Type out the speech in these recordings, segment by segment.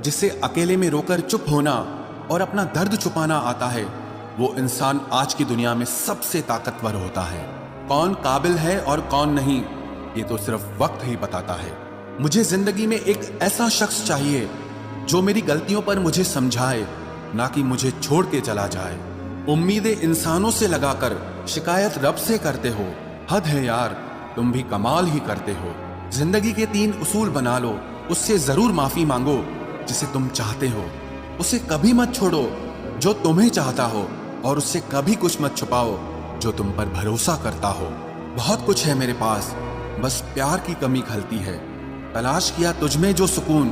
जिसे अकेले में रोकर चुप होना और अपना दर्द छुपाना आता है, वो इंसान आज की दुनिया में सबसे ताकतवर होता है। कौन काबिल है और कौन नहीं, ये तो सिर्फ वक्त ही बताता है। मुझे जिंदगी में एक ऐसा शख्स चाहिए जो मेरी गलतियों पर मुझे समझाए, ना कि मुझे छोड़ के चला जाए। उम्मीदें इंसानों से लगाकर शिकायत रब से करते हो। हद है यार, तुम भी कमाल ही करते हो। जिंदगी के 3 उसूल बना लो, उससे जरूर माफी मांगो जिसे तुम चाहते हो। उसे कभी मत छोड़ो जो तुम्हें चाहता हो, और उससे कभी कुछ मत छुपाओ जो तुम पर भरोसा करता हो। बहुत कुछ है मेरे पास, बस प्यार की कमी खलती है। तलाश किया तुझमें जो सुकून,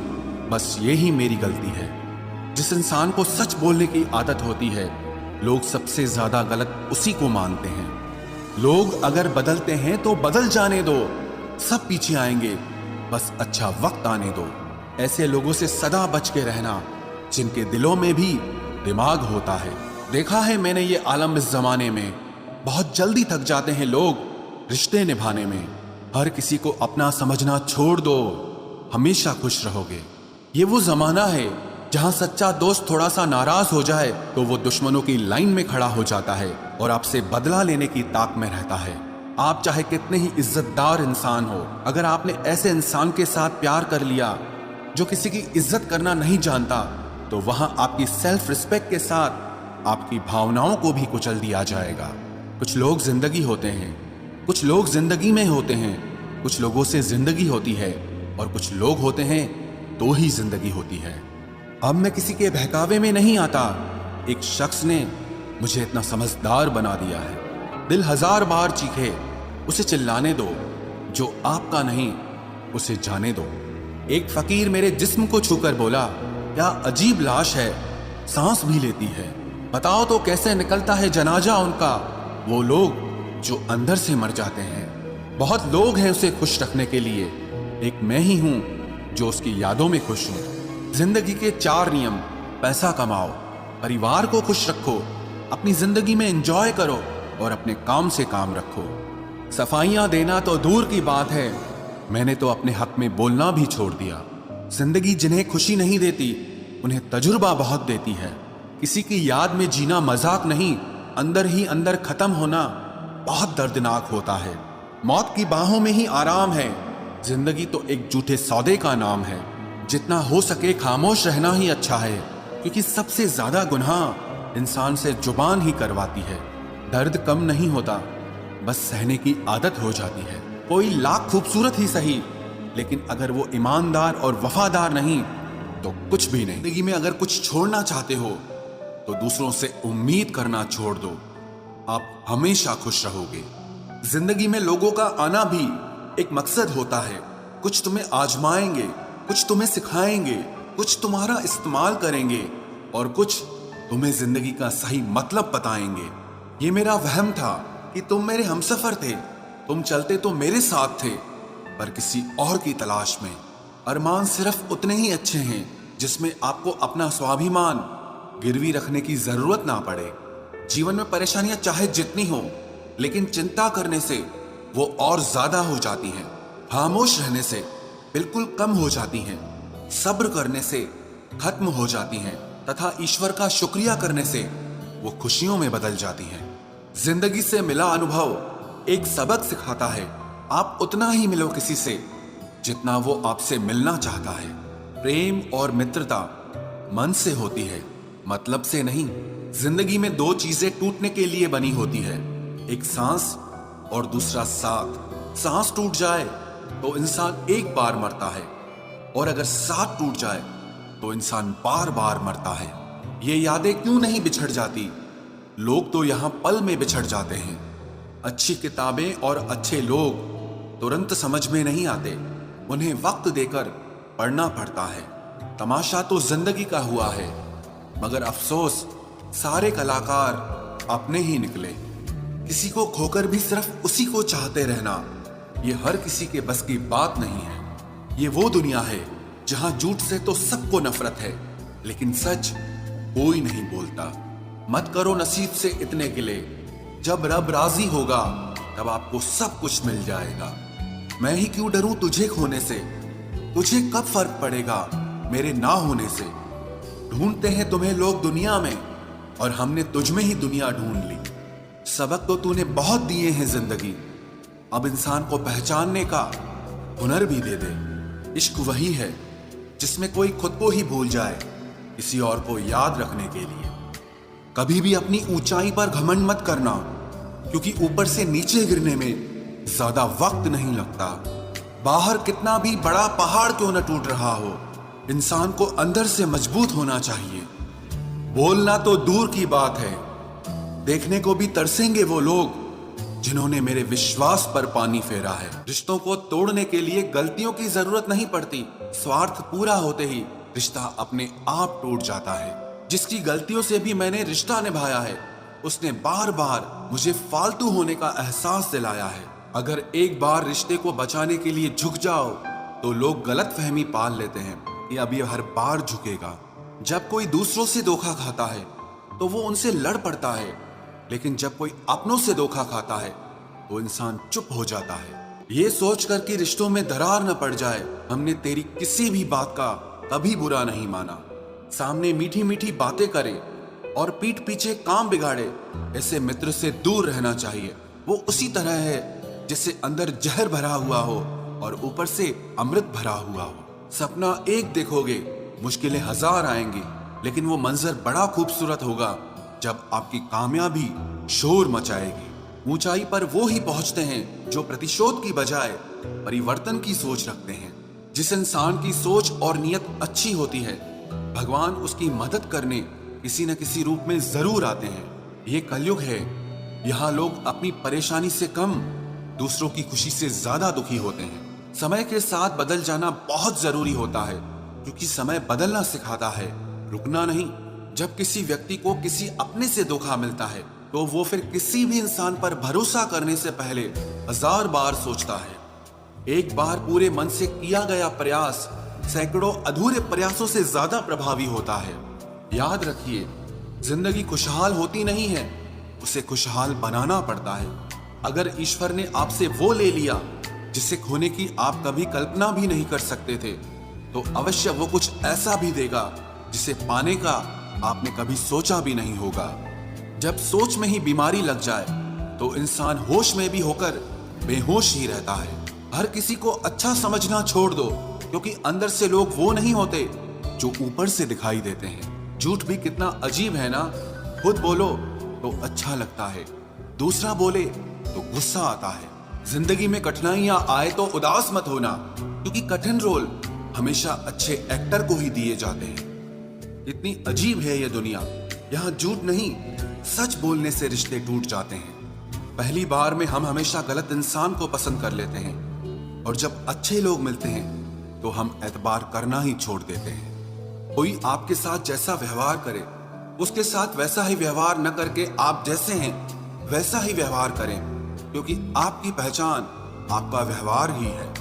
बस ये ही मेरी गलती है। जिस इंसान को सच बोलने की आदत होती है, लोग सबसे ज्यादा गलत उसी को मानते हैं। लोग अगर बदलते हैं तो बदल जाने दो, सब पीछे आएंगे, बस अच्छा वक्त आने दो। ऐसे लोगों से सदा बच के रहना जिनके दिलों में भी दिमाग होता है। देखा है मैंने ये आलम इस जमाने में, बहुत जल्दी थक जाते हैं लोग रिश्ते निभाने में। हर किसी को अपना समझना छोड़ दो, हमेशा खुश रहोगे। ये वो जमाना है जहां सच्चा दोस्त थोड़ा सा नाराज हो जाए तो वो दुश्मनों की लाइन में खड़ा हो जाता है और आपसे बदला लेने की ताक में रहता है। आप चाहे कितने ही इज्जतदार इंसान हो, अगर आपने ऐसे इंसान के साथ प्यार कर लिया जो किसी की इज्जत करना नहीं जानता, तो वहां आपकी सेल्फ रिस्पेक्ट के साथ आपकी भावनाओं को भी कुचल दिया जाएगा। कुछ लोग जिंदगी होते हैं, कुछ लोग जिंदगी में होते हैं, कुछ लोगों से जिंदगी होती है, और कुछ लोग होते हैं तो ही जिंदगी होती है। अब मैं किसी के बहकावे में नहीं आता। एक शख्स ने मुझे इतना समझदार बना दिया है। दिल 1000 बार चीखे, उसे चिल्लाने दो। जो आपका नहीं, उसे जाने दो। एक फकीर मेरे जिस्म को छूकर बोला, क्या अजीब लाश है, सांस भी लेती है। बताओ तो कैसे निकलता है जनाजा उनका, वो लोग जो अंदर से मर जाते हैं। बहुत लोग हैं उसे खुश रखने के लिए, एक मैं ही हूं जो उसकी यादों में खुश हूं। जिंदगी के 4 नियम: पैसा कमाओ, परिवार को खुश रखो, अपनी जिंदगी में एंजॉय करो, और अपने काम से काम रखो। सफाइयां देना तो दूर की बात है, मैंने तो अपने हक में बोलना भी छोड़ दिया। जिंदगी जिन्हें खुशी नहीं देती, उन्हें तजुर्बा बहुत देती है। किसी की याद में जीना मजाक नहीं, अंदर ही अंदर खत्म होना बहुत दर्दनाक होता है। मौत की बाहों में ही आराम है। जिंदगी तो एक झूठे सौदे का नाम है। जितना हो सके खामोश रहना ही अच्छा है, क्योंकि सबसे ज्यादा गुनाह इंसान से जुबान ही करवाती है। दर्द कम नहीं होता, बस सहने की आदत हो जाती है। कोई लाख खूबसूरत ही सही, लेकिन अगर वो ईमानदार और वफादार नहीं तो कुछ भी नहीं। जिंदगी में अगर कुछ छोड़ना चाहते हो तो दूसरों से उम्मीद करना छोड़ दो, आप हमेशा खुश रहोगे। जिंदगी में लोगों का आना भी एक मकसद होता है। कुछ तुम्हें आजमाएंगे, कुछ तुम्हें सिखाएंगे, कुछ तुम्हारा इस्तेमाल करेंगे, और कुछ तुम्हें जिंदगी का सही मतलब बताएंगे। ये मेरा वहम था कि तुम मेरे हमसफर थे, तुम चलते तो मेरे साथ थे, पर किसी और की तलाश में। अरमान सिर्फ उतने ही अच्छे हैं जिसमें आपको अपना स्वाभिमान गिरवी रखने की जरूरत ना पड़े। जीवन में परेशानियां चाहे जितनी हो, लेकिन चिंता करने से वो और ज्यादा हो जाती हैं। खामोश रहने से बिल्कुल कम हो जाती हैं। सब्र करने से खत्म हो जाती हैं, तथा ईश्वर का शुक्रिया करने से वो खुशियों में बदल जाती हैं। जिंदगी से मिला अनुभव एक सबक सिखाता है। आप उतना ही मिलो किसी से जितना वो आपसे मिलना चाहता है। प्रेम और मित्रता मन से होती है, मतलब से नहीं। जिंदगी में 2 चीजें टूटने के लिए बनी होती है, एक सांस और दूसरा साथ। सांस टूट जाए तो इंसान एक बार मरता है, और अगर साथ टूट जाए तो इंसान बार बार मरता है। ये यादें क्यों नहीं बिछड़ जाती? लोग तो यहां पल में बिछड़ जाते हैं। अच्छी किताबें और अच्छे लोग तुरंत समझ में नहीं आते, उन्हें वक्त देकर पढ़ना पड़ता है। तमाशा तो जिंदगी का हुआ है, मगर अफसोस सारे कलाकार अपने ही निकले। किसी को खोकर भी सिर्फ उसी को चाहते रहना, ये हर किसी के बस की बात नहीं है। ये वो दुनिया है जहां झूठ से तो सबको नफरत है, लेकिन सच कोई नहीं बोलता। मत करो नसीब से इतने गिले, जब रब राजी होगा तब आपको सब कुछ मिल जाएगा। मैं ही क्यों डरूं तुझे खोने से, तुझे कब फर्क पड़ेगा मेरे ना होने से। ढूंढते हैं तुम्हें लोग दुनिया में, और हमने तुझ में ही दुनिया ढूंढ ली। सबक तो तूने बहुत दिए हैं जिंदगी, अब इंसान को पहचानने का हुनर भी दे दे। इश्क वही है जिसमें कोई खुद को ही भूल जाए किसी और को याद रखने के लिए। कभी भी अपनी ऊंचाई पर घमंड मत करना, क्योंकि ऊपर से नीचे गिरने में ज्यादा वक्त नहीं लगता। बाहर कितना भी बड़ा पहाड़ क्यों न टूट रहा हो, इंसान को अंदर से मजबूत होना चाहिए। बोलना तो दूर की बात है, देखने को भी तरसेंगे वो लोग जिन्होंने मेरे विश्वास पर पानी फेरा है। रिश्तों को तोड़ने के लिए गलतियों की जरूरत नहीं पड़ती, स्वार्थ पूरा होते ही रिश्ता अपने आप टूट जाता है। जिसकी गलतियों से भी मैंने रिश्ता निभाया है, उसने बार बार मुझे फालतू होने का एहसास दिलाया है। अगर एक बार रिश्ते को बचाने के लिए झुक जाओ तो लोग गलत फहमी पाल लेते हैं कि अब ये हर बार झुकेगा। जब कोई दूसरों से धोखा खाता है तो वो उनसे लड़ पड़ता है, लेकिन जब कोई अपनों से धोखा खाता है तो इंसान चुप हो जाता है। ये सोचकर कि रिश्तों में दरार न पड़ जाए, हमने तेरी किसी भी बात का कभी बुरा नहीं माना। सामने मीठी मीठी बातें करे और पीठ पीछे काम बिगाड़े, ऐसे मित्र से दूर रहना चाहिए। वो उसी तरह है जैसे अंदर जहर भरा हुआ हो और ऊपर से अमृत भरा हुआ हो। सपना एक देखोगे, मुश्किलें हजार आएंगी, लेकिन वो मंजर बड़ा खूबसूरत होगा जब आपकी कामयाबी शोर मचाएगी। ऊंचाई पर वो ही पहुंचते हैं जो प्रतिशोध की बजाय परिवर्तन की सोच रखते हैं। जिस इंसान की सोच और नियत अच्छी होती है, भगवान उसकी मदद करने किसी न किसी रूप में जरूर आते हैं। ये कलयुग है, यहाँ लोग अपनी परेशानी से कम दूसरों की खुशी से ज्यादा दुखी होते हैं। समय के साथ बदल जाना बहुत जरूरी होता है, क्योंकि समय बदलना सिखाता है, रुकना नहीं। जब किसी व्यक्ति को किसी अपने से धोखा मिलता है तो वो फिर किसी भी इंसान पर भरोसा करने से पहले हजार बार सोचता है। एक बार पूरे मन से किया गया प्रयास सैकड़ों अधूरे प्रयासों से ज्यादा प्रभावी होता है। याद रखिए, जिंदगी खुशहाल होती नहीं है, उसे खुशहाल बनाना पड़ता है। अगर ईश्वर ने आपसे वो ले लिया जिसे खोने की आप कभी कल्पना भी नहीं कर सकते थे, तो अवश्य वो कुछ ऐसा भी देगा जिसे पाने का आपने कभी सोचा भी नहीं होगा। जब सोच में ही बीमारी लग जाए तो इंसान होश में भी होकर बेहोश ही रहता है। हर किसी को अच्छा समझना छोड़ दो, क्योंकि अंदर से लोग वो नहीं होते जो ऊपर से दिखाई देते हैं। झूठ भी कितना अजीब है ना, खुद बोलो तो अच्छा लगता है, दूसरा बोले तो गुस्सा आता है। जिंदगी में कठिनाइयां आए तो उदास मत होना, क्योंकि कठिन रोल हमेशा अच्छे एक्टर को ही दिए जाते हैं। इतनी अजीब है ये दुनिया, यहाँ झूठ नहीं सच बोलने से रिश्ते टूट जाते हैं। पहली बार में हम हमेशा गलत इंसान को पसंद कर लेते हैं, और जब अच्छे लोग मिलते हैं तो हम एतबार करना ही छोड़ देते हैं। कोई आपके साथ जैसा व्यवहार करे, उसके साथ वैसा ही व्यवहार न करके आप जैसे हैं वैसा ही व्यवहार करें, क्योंकि आपकी पहचान आपका व्यवहार ही है।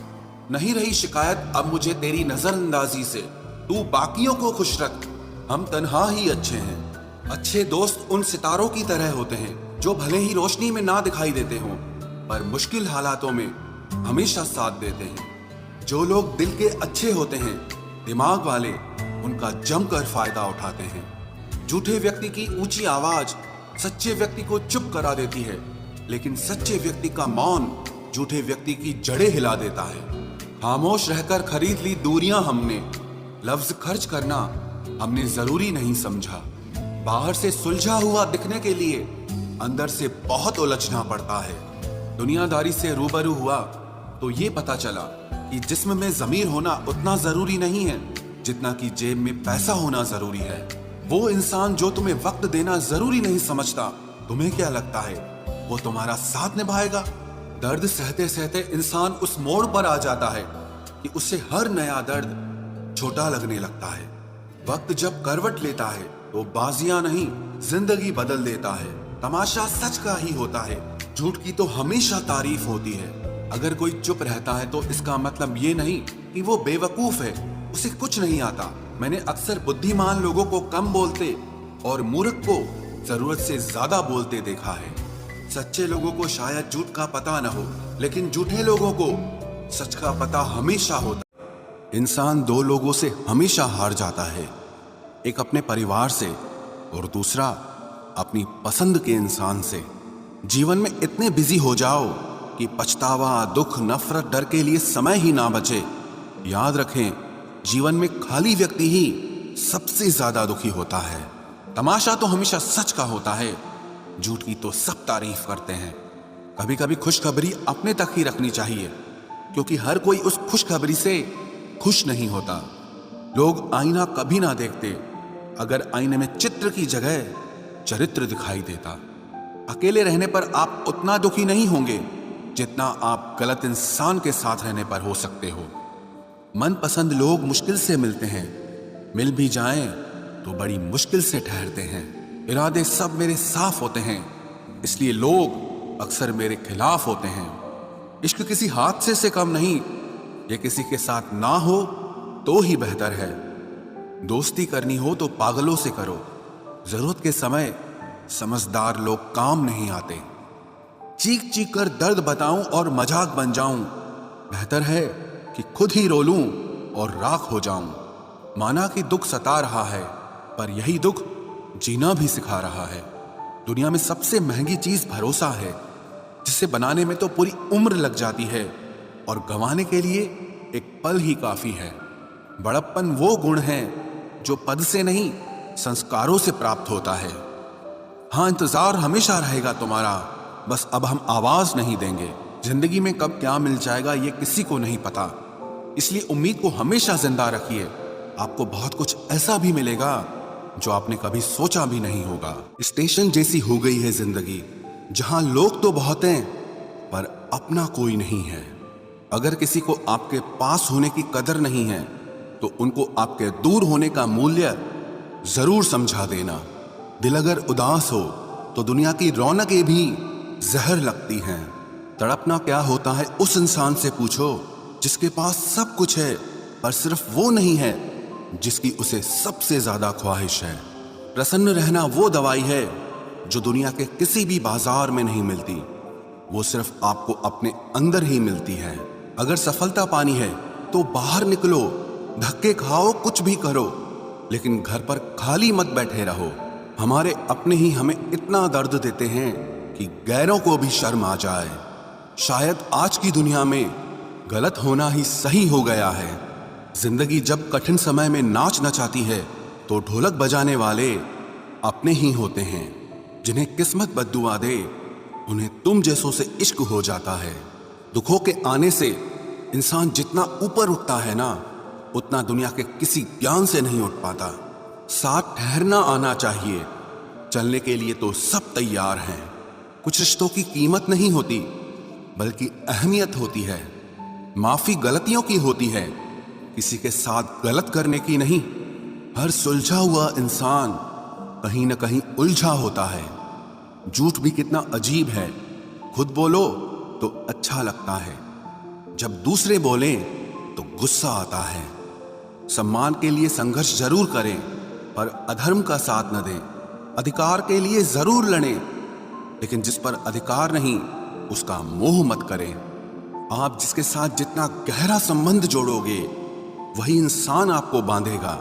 नहीं रही शिकायत अब मुझे तेरी नजरअंदाजी से, तू बाकियों को खुश रख, हम तन्हा ही अच्छे हैं। अच्छे दोस्त उन सितारों की तरह होते हैं जो भले ही रोशनी में ना दिखाई देते हों, पर मुश्किल हालातों में हमेशा साथ देते हैं। जो लोग दिल के अच्छे होते हैं, दिमाग वाले, उनका जमकर फायदा उठाते हैं। झूठे व्यक्ति की ऊंची आवाज सच्चे व्यक्ति को चुप करा देती है, लेकिन सच्चे व्यक्ति का मौन झूठे व्यक्ति की जड़ें हिला देता है। खामोश रहकर खरीद ली दूरियां हमने, लफ्ज खर्च करना हमने जरूरी नहीं समझा। बाहर से सुलझा हुआ दिखने के लिए अंदर से बहुत उलझना पड़ता है। दुनियादारी से रूबरू हुआ तो ये पता चला कि जिस्म में जमीर होना उतना जरूरी नहीं है जितना कि जेब में पैसा होना जरूरी है। वो इंसान जो तुम्हें वक्त देना जरूरी नहीं समझता, तुम्हें क्या लगता है वो तुम्हारा साथ निभाएगा? दर्द सहते सहते इंसान उस मोड़ पर आ जाता है कि उसे हर नया दर्द छोटा लगने लगता है। वक्त जब करवट लेता है तो बाजियां नहीं जिंदगी बदल देता है। तमाशा सच का ही होता है, झूठ की तो हमेशा तारीफ होती है। अगर कोई चुप रहता है तो इसका मतलब ये नहीं कि वो बेवकूफ है, उसे कुछ नहीं आता। मैंने अक्सर बुद्धिमान लोगों को कम बोलते और मूर्ख को जरूरत से ज्यादा बोलते देखा है। सच्चे लोगों को शायद झूठ का पता न हो, लेकिन झूठे लोगों को सच का पता हमेशा होता। इंसान दो लोगों से हमेशा हार जाता है, एक अपने परिवार से और दूसरा अपनी पसंद के इंसान से। जीवन में इतने बिजी हो जाओ कि पछतावा, दुख, नफरत, डर के लिए समय ही ना बचे। याद रखें, जीवन में खाली व्यक्ति ही सबसे ज्यादा दुखी होता है। तमाशा तो हमेशा सच का होता है, झूठ की तो सब तारीफ करते हैं। कभी कभी खुशखबरी अपने तक ही रखनी चाहिए, क्योंकि हर कोई उस खुशखबरी से खुश नहीं होता। लोग आईना कभी ना देखते अगर आईने में चित्र की जगह चरित्र दिखाई देता। अकेले रहने पर आप उतना दुखी नहीं होंगे जितना आप गलत इंसान के साथ रहने पर हो सकते हो। मनपसंद लोग मुश्किल से मिलते हैं, मिल भी जाएं तो बड़ी मुश्किल से ठहरते हैं। इरादे सब मेरे साफ होते हैं, इसलिए लोग अक्सर मेरे खिलाफ होते हैं। इश्क किसी हादसे से कम नहीं, ये किसी के साथ ना हो तो ही बेहतर है। दोस्ती करनी हो तो पागलों से करो, जरूरत के समय समझदार लोग काम नहीं आते। चीख चीख कर दर्द बताऊं और मजाक बन जाऊं, बेहतर है कि खुद ही रो लूं और राख हो जाऊं। माना कि दुख सता रहा है, पर यही दुख जीना भी सिखा रहा है। दुनिया में सबसे महंगी चीज भरोसा है, जिसे बनाने में तो पूरी उम्र लग जाती है और गंवाने के लिए एक पल ही काफी है। बड़प्पन वो गुण है जो पद से नहीं, संस्कारों से प्राप्त होता है। हाँ, इंतजार हमेशा रहेगा तुम्हारा, बस अब हम आवाज नहीं देंगे। जिंदगी में कब क्या मिल जाएगा ये किसी को नहीं पता, इसलिए उम्मीद को हमेशा जिंदा रखिए। आपको बहुत कुछ ऐसा भी मिलेगा जो आपने कभी सोचा भी नहीं होगा। स्टेशन जैसी हो गई है जिंदगी, जहां लोग तो बहुत हैं पर अपना कोई नहीं है। अगर किसी को आपके पास होने की कदर नहीं है तो उनको आपके दूर होने का मूल्य जरूर समझा देना। दिल अगर उदास हो तो दुनिया की रौनकें भी जहर लगती हैं। तड़पना क्या होता है उस इंसान से पूछो जिसके पास सब कुछ है, पर सिर्फ वो नहीं है जिसकी उसे सबसे ज्यादा ख्वाहिश है। प्रसन्न रहना वो दवाई है जो दुनिया के किसी भी बाजार में नहीं मिलती, वो सिर्फ आपको अपने अंदर ही मिलती है। अगर सफलता पानी है तो बाहर निकलो, धक्के खाओ, कुछ भी करो, लेकिन घर पर खाली मत बैठे रहो। हमारे अपने ही हमें इतना दर्द देते हैं कि गैरों को भी शर्म आ जाए। शायद आज की दुनिया में गलत होना ही सही हो गया है। जिंदगी जब कठिन समय में नाच नचाती है तो ढोलक बजाने वाले अपने ही होते हैं। जिन्हें किस्मत बद्दुआ दे उन्हें तुम जैसों से इश्क हो जाता है। दुखों के आने से इंसान जितना ऊपर उठता है ना, उतना दुनिया के किसी ज्ञान से नहीं उठ पाता। साथ ठहरना आना चाहिए, चलने के लिए तो सब तैयार हैं। कुछ रिश्तों की कीमत नहीं होती बल्कि अहमियत होती है। माफी गलतियों की होती है, किसी के साथ गलत करने की नहीं। हर सुलझा हुआ इंसान कहीं न कहीं उलझा होता है। झूठ भी कितना अजीब है, खुद बोलो तो अच्छा लगता है, जब दूसरे बोलें तो गुस्सा आता है। सम्मान के लिए संघर्ष जरूर करें, पर अधर्म का साथ न दें। अधिकार के लिए जरूर लड़ें, लेकिन जिस पर अधिकार नहीं उसका मोह मत करें। आप जिसके साथ जितना गहरा संबंध जोड़ोगे वही इंसान आपको बांधेगा।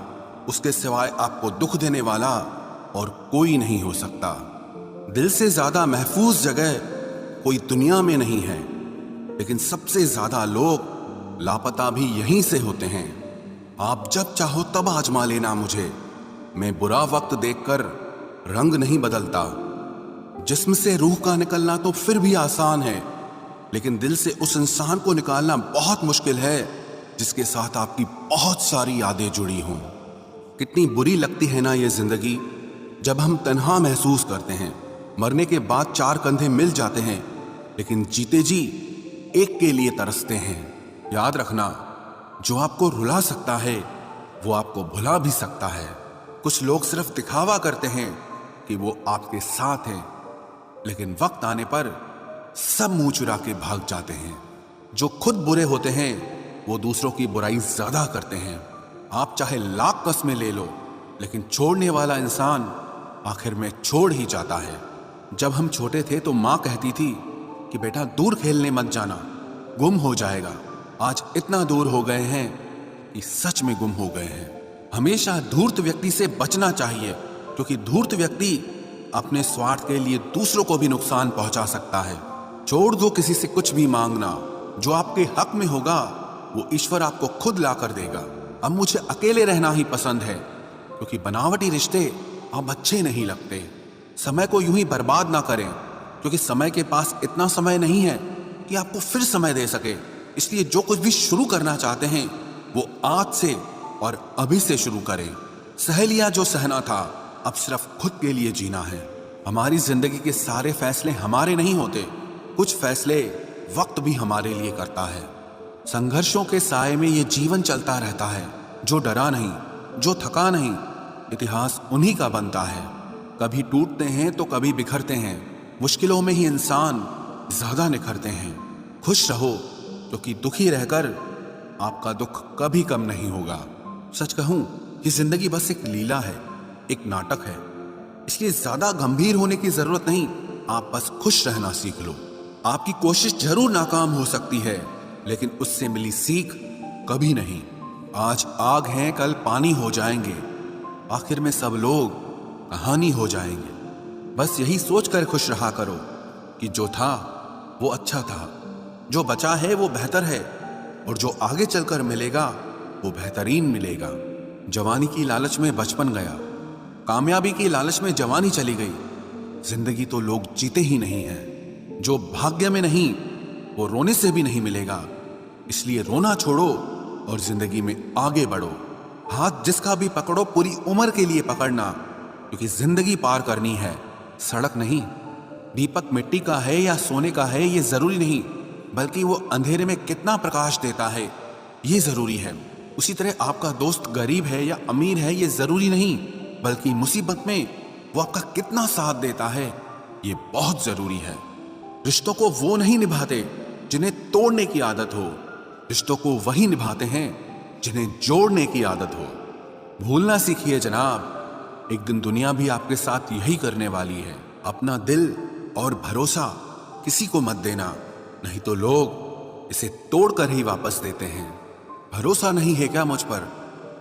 उसके सिवाय आपको दुख देने वाला और कोई नहीं हो सकता। दिल से ज्यादा महफूज जगह कोई दुनिया में नहीं है, लेकिन सबसे ज्यादा लोग लापता भी यहीं से होते हैं। आप जब चाहो तब आजमा लेना मुझे, मैं बुरा वक्त देखकर रंग नहीं बदलता। जिस्म से रूह का निकलना तो फिर भी आसान है, लेकिन दिल से उस इंसान को निकालना बहुत मुश्किल है जिसके साथ आपकी बहुत सारी यादें जुड़ी हों। कितनी बुरी लगती है ना ये जिंदगी, जब हम तन्हा महसूस करते हैं। मरने के बाद चार कंधे मिल जाते हैं, लेकिन जीते जी एक के लिए तरसते हैं। याद रखना, जो आपको रुला सकता है वो आपको भुला भी सकता है। कुछ लोग सिर्फ दिखावा करते हैं कि वो आपके साथ हैं, लेकिन वक्त आने पर सब मुंह चुरा के भाग जाते हैं। जो खुद बुरे होते हैं वो दूसरों की बुराई ज्यादा करते हैं। आप चाहे लाख कस्में ले लो, लेकिन छोड़ने वाला इंसान आखिर में छोड़ ही जाता है। जब हम छोटे थे तो माँ कहती थी कि बेटा दूर खेलने मत जाना, गुम हो जाएगा। आज इतना दूर हो गए हैं कि सच में गुम हो गए हैं। हमेशा धूर्त व्यक्ति से बचना चाहिए, क्योंकि धूर्त व्यक्ति अपने स्वार्थ के लिए दूसरों को भी नुकसान पहुंचा सकता है। छोड़ दो किसी से कुछ भी मांगना, जो आपके हक में होगा वो ईश्वर आपको खुद ला कर देगा। अब मुझे अकेले रहना ही पसंद है, क्योंकि बनावटी रिश्ते अब अच्छे नहीं लगते। समय को यूं ही बर्बाद ना करें, क्योंकि समय के पास इतना समय नहीं है कि आपको फिर समय दे सके। इसलिए जो कुछ भी शुरू करना चाहते हैं वो आज से और अभी से शुरू करें। सह लिया जो सहना था, अब सिर्फ खुद के लिए जीना है। हमारी जिंदगी के सारे फैसले हमारे नहीं होते, कुछ फैसले वक्त भी हमारे लिए करता है। संघर्षों के साए में ये जीवन चलता रहता है। जो डरा नहीं, जो थका नहीं, इतिहास उन्हीं का बनता है। कभी टूटते हैं तो कभी बिखरते हैं। मुश्किलों में ही इंसान ज्यादा निखरते हैं। खुश रहो, क्योंकि दुखी रहकर आपका दुख कभी कम नहीं होगा। सच कहूं, ये जिंदगी बस एक लीला है, एक नाटक है। इसलिए ज्यादा गंभीर होने की जरूरत नहीं, आप बस खुश रहना सीख लो। आपकी कोशिश जरूर नाकाम हो सकती है, लेकिन उससे मिली सीख कभी नहीं। आज आग हैं, कल पानी हो जाएंगे, आखिर में सब लोग कहानी हो जाएंगे। बस यही सोचकर खुश रहा करो कि जो था वो अच्छा था, जो बचा है वो बेहतर है, और जो आगे चलकर मिलेगा वो बेहतरीन मिलेगा। जवानी की लालच में बचपन गया, कामयाबी की लालच में जवानी चली गई। जिंदगी तो लोग जीते ही नहीं हैं। जो भाग्य में नहीं वो रोने से भी नहीं मिलेगा। इसलिए रोना छोड़ो और जिंदगी में आगे बढ़ो। हाथ जिसका भी पकड़ो पूरी उम्र के लिए पकड़ना, क्योंकि जिंदगी पार करनी है, सड़क नहीं। दीपक मिट्टी का है या सोने का है ये जरूरी नहीं, बल्कि वो अंधेरे में कितना प्रकाश देता है ये जरूरी है। उसी तरह आपका दोस्त गरीब है या अमीर है ये जरूरी नहीं, बल्कि मुसीबत में वो आपका कितना साथ देता है ये बहुत जरूरी है। रिश्तों को वो नहीं निभाते जिन्हें तोड़ने की आदत हो, रिश्तों को वही निभाते हैं जिन्हें जोड़ने की आदत हो। भूलना सीखिए जनाब, एक दिन दुनिया भी आपके साथ यही करने वाली है। अपना दिल और भरोसा किसी को मत देना, नहीं तो लोग इसे तोड़कर ही वापस देते हैं। भरोसा नहीं है क्या मुझ पर,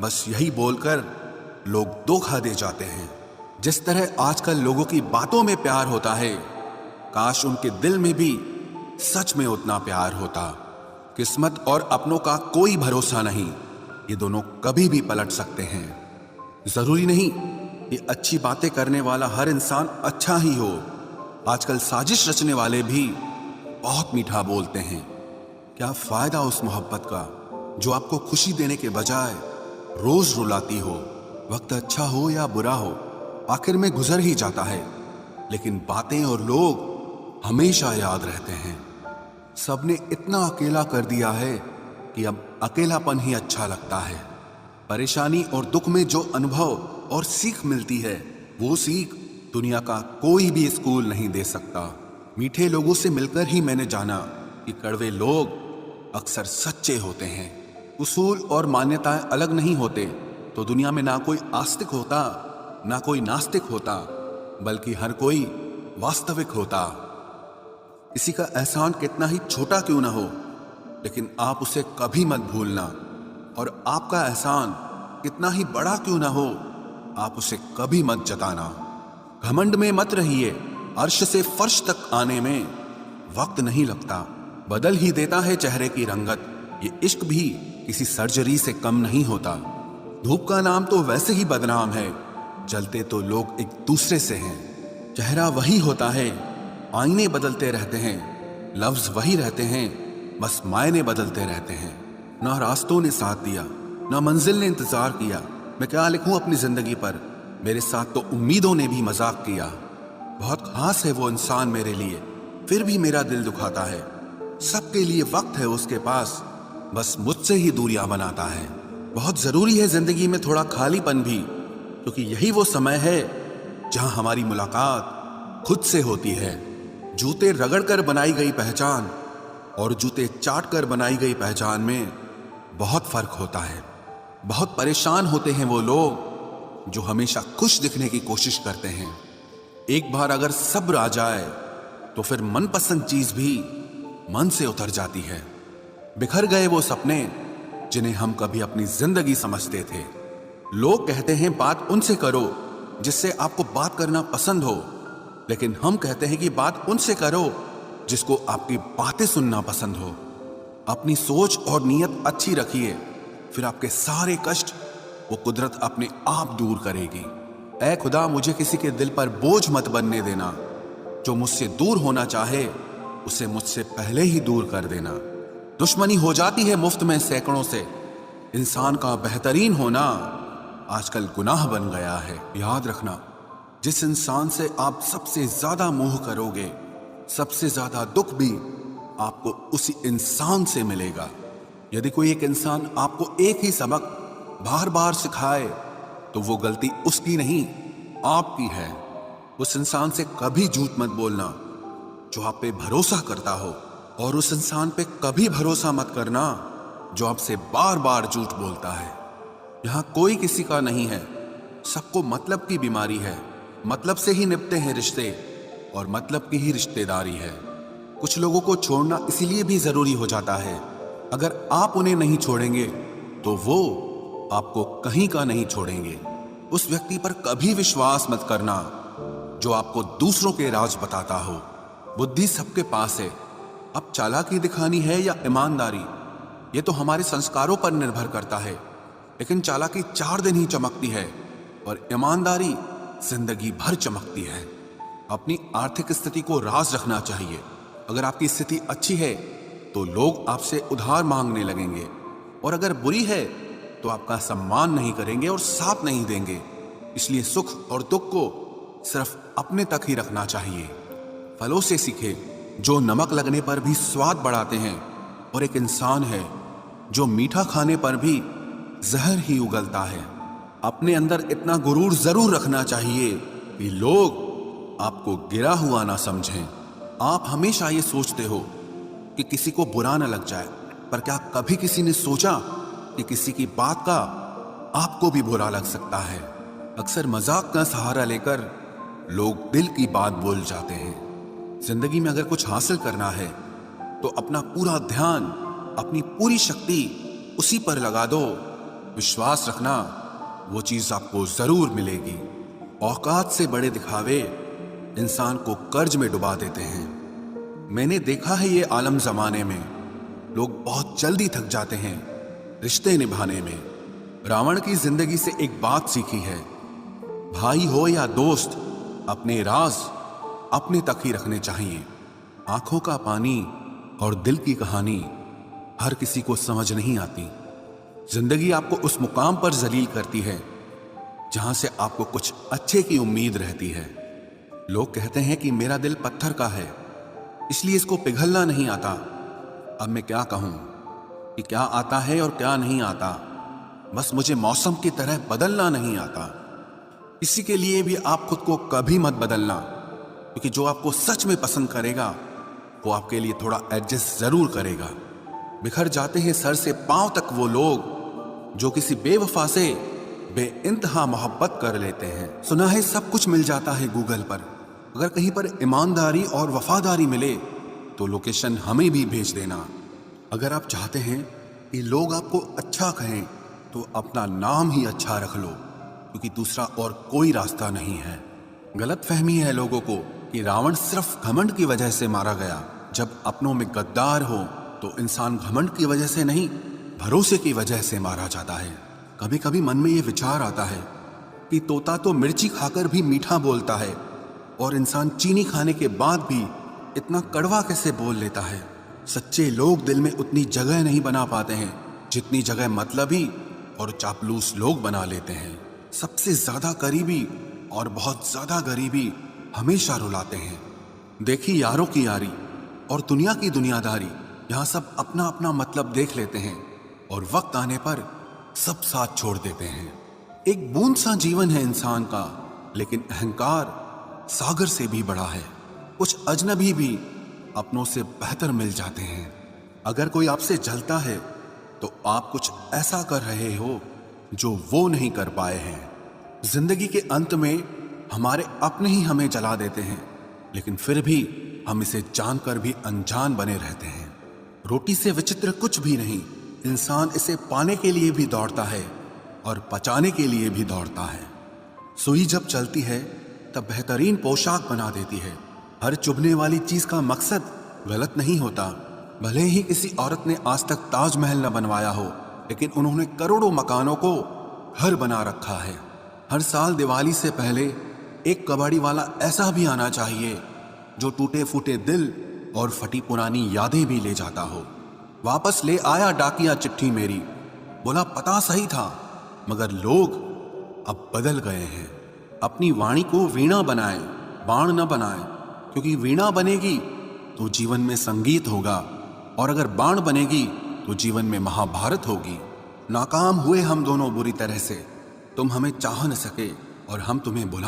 बस यही बोलकर लोग धोखा दे जाते हैं। जिस तरह आजकल लोगों की बातों में प्यार होता है, काश उनके दिल में भी सच में उतना प्यार होता। किस्मत और अपनों का कोई भरोसा नहीं, ये दोनों कभी भी पलट सकते हैं। जरूरी नहीं कि अच्छी बातें करने वाला हर इंसान अच्छा ही हो। आजकल साजिश रचने वाले भी बहुत मीठा बोलते हैं। क्या फायदा उस मोहब्बत का जो आपको खुशी देने के बजाय रोज रुलाती हो। वक्त अच्छा हो या बुरा हो, आखिर में गुजर ही जाता है, लेकिन बातें और लोग हमेशा याद रहते हैं। सबने इतना अकेला कर दिया है कि अब अकेलापन ही अच्छा लगता है। परेशानी और दुख में जो अनुभव और सीख मिलती है, वो सीख दुनिया का कोई भी स्कूल नहीं दे सकता। मीठे लोगों से मिलकर ही मैंने जाना कि कड़वे लोग अक्सर सच्चे होते हैं। उसूल और मान्यताएं अलग नहीं होते तो दुनिया में ना कोई आस्तिक होता, ना कोई नास्तिक होता, बल्कि हर कोई वास्तविक होता। किसी का एहसान कितना ही छोटा क्यों ना हो, लेकिन आप उसे कभी मत भूलना। और आपका एहसान कितना ही बड़ा क्यों ना हो, आप उसे कभी मत जताना। घमंड में मत रहिए, अर्श से फर्श तक आने में वक्त नहीं लगता, बदल ही देता है चेहरे की रंगत। ये इश्क भी किसी सर्जरी से कम नहीं होता। धूप का नाम तो वैसे ही बदनाम है, जलते तो लोग एक दूसरे से हैं। चेहरा वही होता है, आईने बदलते रहते हैं, लफ्ज वही रहते हैं, बस मायने बदलते रहते हैं। ना रास्तों ने साथ दिया, ना मंजिल ने इंतजार किया। मैं क्या लिखूं अपनी जिंदगी पर, मेरे साथ तो उम्मीदों ने भी मजाक किया। बहुत खास है वो इंसान मेरे लिए, फिर भी मेरा दिल दुखाता है। सबके लिए वक्त है उसके पास, बस मुझसे ही दूरियां बनाता है। बहुत जरूरी है जिंदगी में थोड़ा खालीपन भी, क्योंकि यही वो समय है जहां हमारी मुलाकात खुद से होती है। जूते रगड़कर बनाई गई पहचान और जूते चाटकर बनाई गई पहचान में बहुत फर्क होता है। बहुत परेशान होते हैं वो लोग जो हमेशा खुश दिखने की कोशिश करते हैं। एक बार अगर सब्र आ जाए तो फिर मनपसंद चीज भी मन से उतर जाती है। बिखर गए वो सपने जिन्हें हम कभी अपनी जिंदगी समझते थे। लोग कहते हैं बात उनसे करो जिससे आपको बात करना पसंद हो, लेकिन हम कहते हैं कि बात उनसे करो जिसको आपकी बातें सुनना पसंद हो। अपनी सोच और नीयत अच्छी रखिए, फिर आपके सारे कष्ट वो कुदरत अपने आप दूर करेगी। ऐ खुदा, मुझे किसी के दिल पर बोझ मत बनने देना। जो मुझसे दूर होना चाहे उसे मुझसे पहले ही दूर कर देना। दुश्मनी हो जाती है मुफ्त में सैकड़ों से। इंसान का बेहतरीन होना आजकल गुनाह बन गया है। याद रखना, जिस इंसान से आप सबसे ज्यादा मोह करोगे, सबसे ज्यादा दुख भी आपको उसी इंसान से मिलेगा। यदि कोई एक इंसान आपको एक ही सबक बार बार सिखाए तो वो गलती उसकी नहीं, आपकी है। उस इंसान से कभी झूठ मत बोलना जो आप पे भरोसा करता हो, और उस इंसान पे कभी भरोसा मत करना जो आपसे बार बार झूठ बोलता है। यहां कोई किसी का नहीं है, सबको मतलब की बीमारी है। मतलब से ही निपटे हैं रिश्ते, और मतलब की ही रिश्तेदारी है। कुछ लोगों को छोड़ना इसीलिए भी जरूरी हो जाता है, अगर आप उन्हें नहीं छोड़ेंगे तो वो आपको कहीं का नहीं छोड़ेंगे। उस व्यक्ति पर कभी विश्वास मत करना जो आपको दूसरों के राज बताता हो। बुद्धि सबके पास है, अब चालाकी दिखानी है या ईमानदारी, ये तो हमारे संस्कारों पर निर्भर करता है। लेकिन चालाकी 4 दिन ही चमकती है और ईमानदारी जिंदगी भर चमकती है। अपनी आर्थिक स्थिति को राज रखना चाहिए। अगर आपकी स्थिति अच्छी है तो लोग आपसे उधार मांगने लगेंगे, और अगर बुरी है तो आपका सम्मान नहीं करेंगे और साथ नहीं देंगे। इसलिए सुख और दुख को सिर्फ अपने तक ही रखना चाहिए। फलों से सीखे जो नमक लगने पर भी स्वाद बढ़ाते हैं, और एक इंसान है जो मीठा खाने पर भी जहर ही उगलता है। अपने अंदर इतना गुरूर जरूर रखना चाहिए कि लोग आपको गिरा हुआ ना समझें। आप हमेशा ये सोचते हो कि किसी को बुरा ना लग जाए, पर क्या कभी किसी ने सोचा कि किसी की बात का आपको भी बुरा लग सकता है? अक्सर मजाक का सहारा लेकर लोग दिल की बात बोल जाते हैं। जिंदगी में अगर कुछ हासिल करना है तो अपना पूरा ध्यान, अपनी पूरी शक्ति उसी पर लगा दो। विश्वास रखना, वो चीज आपको जरूर मिलेगी। औकात से बड़े दिखावे इंसान को कर्ज में डुबा देते हैं। मैंने देखा है ये आलम जमाने में लोग बहुत जल्दी थक जाते हैं रिश्ते निभाने में। रावण की जिंदगी से एक बात सीखी है, भाई हो या दोस्त, अपने राज अपने तक ही रखने चाहिए। आंखों का पानी और दिल की कहानी हर किसी को समझ नहीं आती। जिंदगी आपको उस मुकाम पर जलील करती है जहां से आपको कुछ अच्छे की उम्मीद रहती है। लोग कहते हैं कि मेरा दिल पत्थर का है, इसलिए इसको पिघलना नहीं आता। अब मैं क्या कहूं कि क्या आता है और क्या नहीं आता। बस मुझे मौसम की तरह बदलना नहीं आता। किसी के लिए भी आप खुद को कभी मत बदलना, क्योंकि जो आपको सच में पसंद करेगा वो आपके लिए थोड़ा एडजस्ट जरूर करेगा। बिखर जाते हैं सर से पांव तक वो लोग जो किसी बेवफा से बेइंतहा मोहब्बत कर लेते हैं। सुना है सब कुछ मिल जाता है गूगल पर। अगर कहीं पर ईमानदारी और वफादारी मिले तो लोकेशन हमें भी भेज देना। अगर आप चाहते हैं कि लोग आपको अच्छा कहें तो अपना नाम ही अच्छा रख लो, क्योंकि दूसरा और कोई रास्ता नहीं है। गलत फहमी है लोगों को कि रावण सिर्फ घमंड की वजह से मारा गया। जब अपनों में गद्दार हो तो इंसान घमंड की वजह से नहीं, भरोसे की वजह से मारा जाता है। कभी कभी मन में ये विचार आता है कि तोता तो मिर्ची खाकर भी मीठा बोलता है, और इंसान चीनी खाने के बाद भी इतना कड़वा कैसे बोल लेता है। सच्चे लोग दिल में उतनी जगह नहीं बना पाते हैं जितनी जगह मतलबी और चापलूस लोग बना लेते हैं। सबसे ज्यादा करीबी और बहुत ज्यादा गरीबी हमेशा रुलाते हैं। देखी यारों की यारी और दुनिया की दुनियादारी, यहाँ सब अपना अपना मतलब देख लेते हैं और वक्त आने पर सब साथ छोड़ देते हैं। एक बूंद सा जीवन है इंसान का, लेकिन अहंकार सागर से भी बड़ा है। कुछ अजनबी भी अपनों से बेहतर मिल जाते हैं। अगर कोई आपसे जलता है तो आप कुछ ऐसा कर रहे हो जो वो नहीं कर पाए हैं। जिंदगी के अंत में हमारे अपने ही हमें जला देते हैं, लेकिन फिर भी हम इसे जानकर भी अनजान बने रहते हैं। रोटी से विचित्र कुछ भी नहीं, इंसान इसे पाने के लिए भी दौड़ता है और बचाने के लिए भी दौड़ता है। सुई जब चलती है तब बेहतरीन पोशाक बना देती है। हर चुभने वाली चीज का मकसद गलत नहीं होता। भले ही किसी औरत ने आज तक ताजमहल न बनवाया हो, लेकिन उन्होंने करोड़ों मकानों को घर बना रखा है। हर साल दिवाली से पहले एक कबाड़ी वाला ऐसा भी आना चाहिए जो टूटे फूटे दिल और फटी पुरानी यादें भी ले जाता हो। वापस ले आया डाकिया चिट्ठी मेरी, बोला पता सही था मगर लोग अब बदल गए हैं। अपनी वाणी को वीणा बनाए, बाण न बनाए, क्योंकि वीणा बनेगी तो जीवन में संगीत होगा और अगर बाण बनेगी तो जीवन में महाभारत होगी। नाकाम हुए हम दोनों बुरी तरह से, तुम हमें चाह न सके और हम तुम्हें बुला